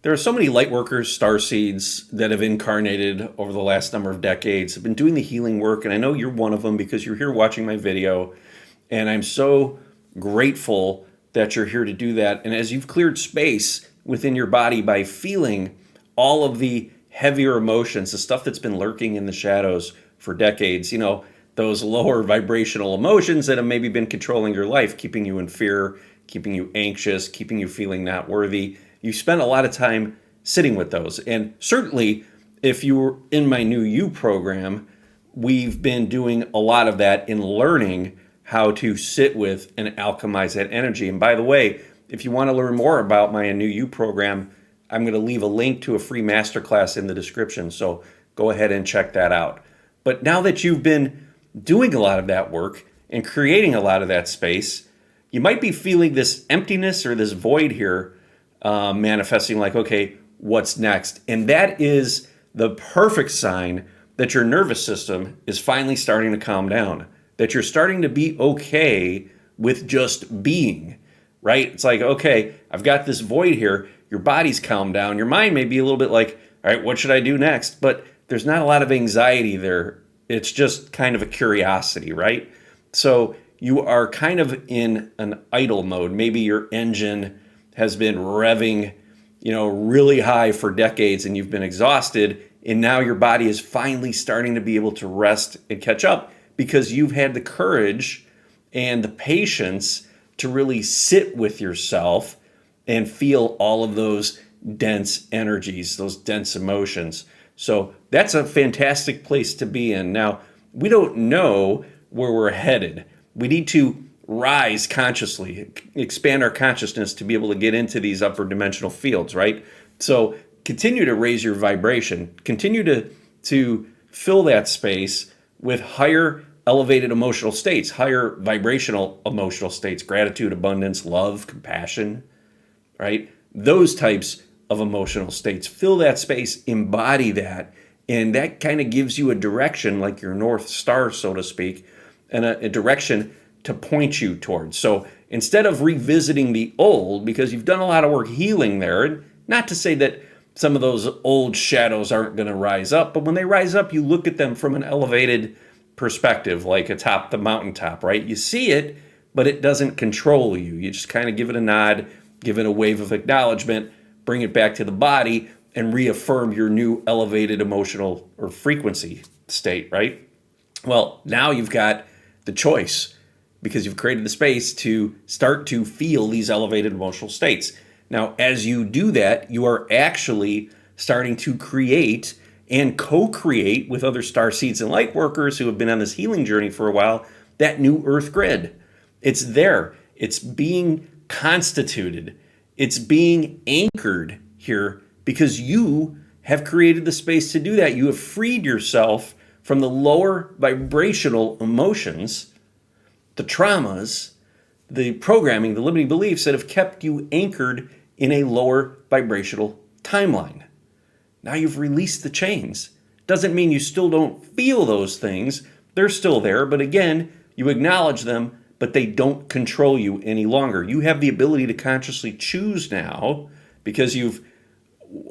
There are so many Lightworkers, Starseeds that have incarnated over the last number of decades, have been doing the healing work, and I know you're one of them because you're here watching my video, and I'm so grateful that you're here to do that. And as you've cleared space within your body by feeling all of the heavier emotions, the stuff that's been lurking in the shadows for decades, those lower vibrational emotions that have maybe been controlling your life, keeping you in fear, keeping you anxious, keeping you feeling not worthy. You spent a lot of time sitting with those. And certainly, if you were in my New You program, we've been doing a lot of that in learning how to sit with and alchemize that energy. And by the way, if you want to learn more about my New You program, I'm going to leave a link to a free masterclass in the description. So go ahead and check that out. But now that you've been doing a lot of that work and creating a lot of that space, you might be feeling this emptiness or this void here manifesting like, okay, what's next? And that is the perfect sign that your nervous system is finally starting to calm down, that you're starting to be okay with just being, right? It's like, okay, I've got this void here. Your body's calmed down. Your mind may be a little bit like, all right, what should I do next? But there's not a lot of anxiety there. It's just kind of a curiosity, right? So you are kind of in an idle mode. Maybe your engine has been revving, really high for decades and you've been exhausted. And now your body is finally starting to be able to rest and catch up because you've had the courage and the patience to really sit with yourself and feel all of those dense energies, those dense emotions. So that's a fantastic place to be in. Now, we don't know where we're headed. We need to rise consciously, expand our consciousness to be able to get into these upper dimensional fields, right? So continue to raise your vibration. Continue to fill that space with higher elevated emotional states, higher vibrational emotional states, gratitude, abundance, love, compassion, right? Those types of emotional states. Fill that space, embody that, and that kind of gives you a direction, like your North Star, so to speak, and a direction to point you towards. So instead of revisiting the old, because you've done a lot of work healing there, and not to say that some of those old shadows aren't going to rise up, but when they rise up, you look at them from an elevated perspective, like atop the mountaintop, right? You see it, but it doesn't control you. You just kind of give it a nod, give it a wave of acknowledgement, bring it back to the body, and reaffirm your new elevated emotional or frequency state, right? Well, now you've got the choice because you've created the space to start to feel these elevated emotional states. Now, as you do that, you are actually starting to create and co-create with other starseeds and lightworkers who have been on this healing journey for a while, that new earth grid. It's there. It's being constituted. It's being anchored here because you have created the space to do that. You have freed yourself from the lower vibrational emotions, the traumas, the programming, the limiting beliefs that have kept you anchored in a lower vibrational timeline. Now you've released the chains. Doesn't mean you still don't feel those things. They're still there, but again, you acknowledge them, but they don't control you any longer. You have the ability to consciously choose now because you've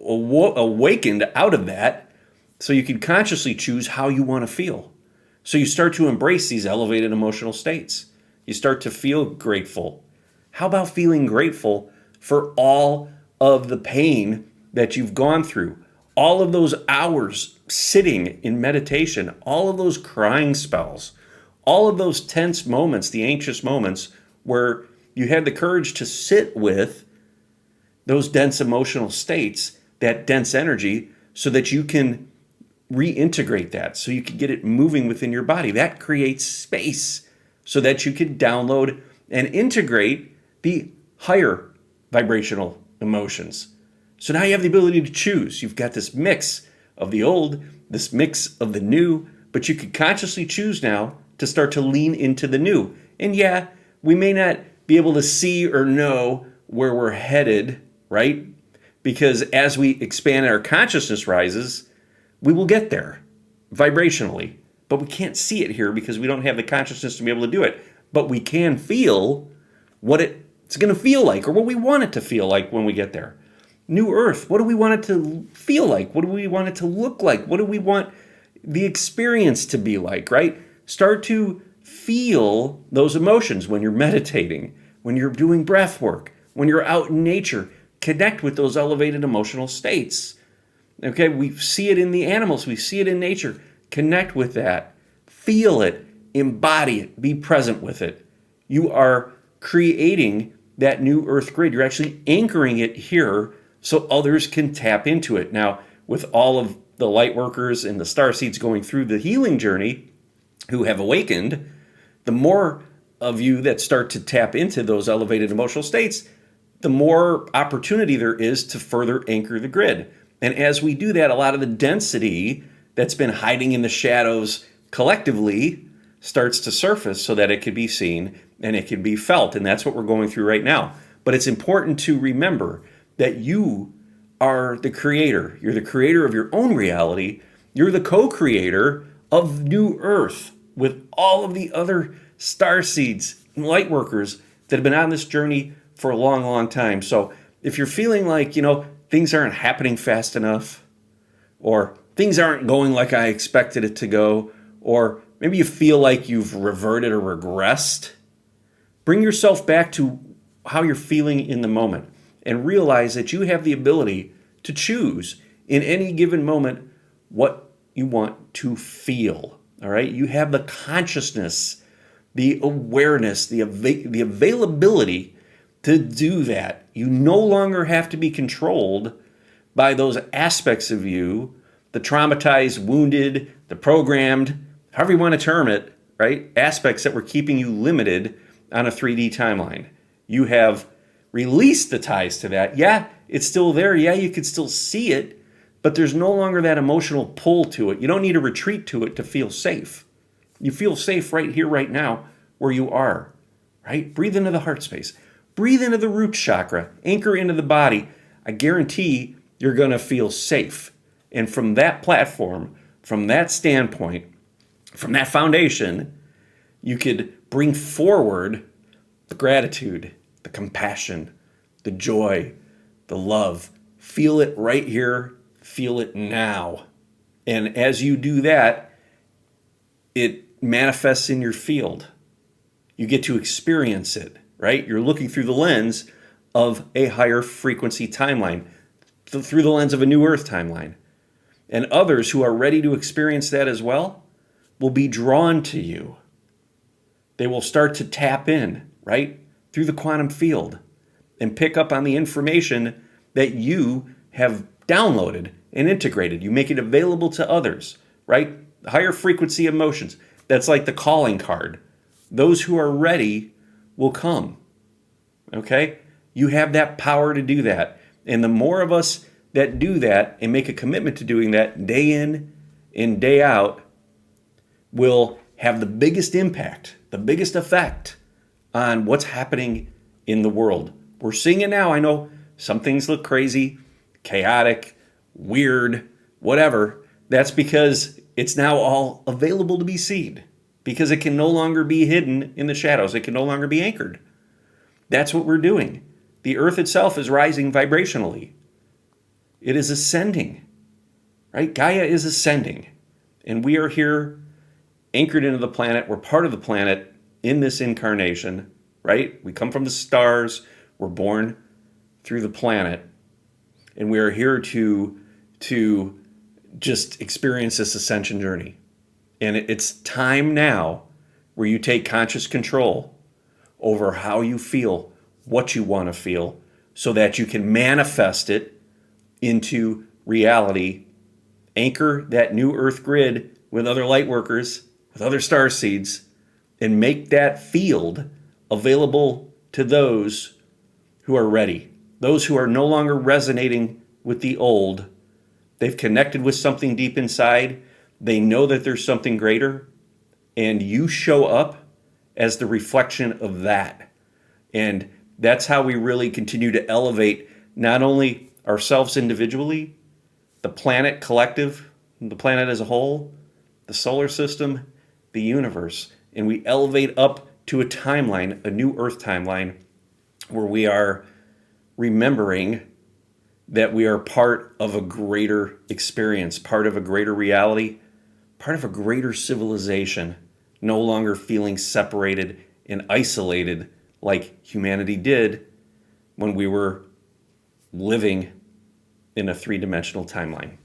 awakened out of that, so you can consciously choose how you want to feel. So you start to embrace these elevated emotional states. You start to feel grateful. How about feeling grateful for all of the pain that you've gone through? All of those hours sitting in meditation, all of those crying spells, all of those tense moments, the anxious moments where you had the courage to sit with those dense emotional states, that dense energy, so that you can reintegrate that, so you can get it moving within your body. That creates space so that you can download and integrate the higher vibrational emotions. So now you have the ability to choose. You've got this mix of the old, this mix of the new, but you can consciously choose now to start to lean into the new. And yeah, we may not be able to see or know where we're headed, right? Because as we expand, our consciousness rises, we will get there vibrationally. But we can't see it here because we don't have the consciousness to be able to do it. But we can feel what it's going to feel like or what we want it to feel like when we get there. New Earth, what do we want it to feel like? What do we want it to look like? What do we want the experience to be like, right? Start to feel those emotions when you're meditating, when you're doing breath work, when you're out in nature. Connect with those elevated emotional states. Okay, we see it in the animals, we see it in nature. Connect with that. Feel it, embody it, be present with it. You are creating that new earth grid. You're actually anchoring it here so others can tap into it. Now, with all of the Lightworkers and the Starseeds going through the healing journey who have awakened, the more of you that start to tap into those elevated emotional states, the more opportunity there is to further anchor the grid. And as we do that, a lot of the density that's been hiding in the shadows collectively starts to surface so that it could be seen and it can be felt. And that's what we're going through right now. But it's important to remember that you are the creator. You're the creator of your own reality. You're the co-creator of New Earth with all of the other starseeds and lightworkers that have been on this journey for a long, long time. So if you're feeling like, things aren't happening fast enough, or things aren't going like I expected it to go, or maybe you feel like you've reverted or regressed, bring yourself back to how you're feeling in the moment and realize that you have the ability to choose in any given moment what you want to feel. All right? You have the consciousness, the awareness, the availability to do that. You no longer have to be controlled by those aspects of you, the traumatized, wounded, the programmed, however you want to term it, right? Aspects that were keeping you limited on a 3D timeline. You have released the ties to that. Yeah, it's still there. Yeah, you could still see it, but there's no longer that emotional pull to it. You don't need to retreat to it to feel safe. You feel safe right here, right now, where you are, right? Breathe into the heart space. Breathe into the root chakra. Anchor into the body. I guarantee you're going to feel safe. And from that platform, from that standpoint, from that foundation, you could bring forward the gratitude, the compassion, the joy, the love. Feel it right here. Feel it now. And as you do that, it manifests in your field. You get to experience it, right? You're looking through the lens of a higher frequency timeline, through the lens of a new earth timeline. And others who are ready to experience that as well will be drawn to you. They will start to tap in, right, through the quantum field and pick up on the information that you have downloaded and integrated. You make it available to others, right? Higher frequency emotions. That's like the calling card. Those who are ready will come, okay? You have that power to do that. And the more of us that do that and make a commitment to doing that day in and day out will have the biggest impact, the biggest effect on what's happening in the world. We're seeing it now. I know some things look crazy, chaotic, weird, whatever. That's because it's now all available to be seen, because it can no longer be hidden in the shadows. It can no longer be anchored. That's what we're doing. The earth itself is rising vibrationally. It is ascending, right? Gaia is ascending. And we are here anchored into the planet. We're part of the planet in this incarnation, right? We come from the stars. We're born through the planet. And we are here to just experience this ascension journey. And it's time now where you take conscious control over how you feel, what you want to feel, so that you can manifest it into reality. Anchor that new earth grid with other light workers, with other star seeds, and make that field available to those who are ready, those who are no longer resonating with the old. They've connected with something deep inside. They know that there's something greater, and you show up as the reflection of that. And that's how we really continue to elevate not only ourselves individually, the planet collective, the planet as a whole, the solar system, the universe. And we elevate up to a timeline, a new earth timeline, where we are remembering that we are part of a greater experience, part of a greater reality, part of a greater civilization, no longer feeling separated and isolated like humanity did when we were living in a three-dimensional timeline.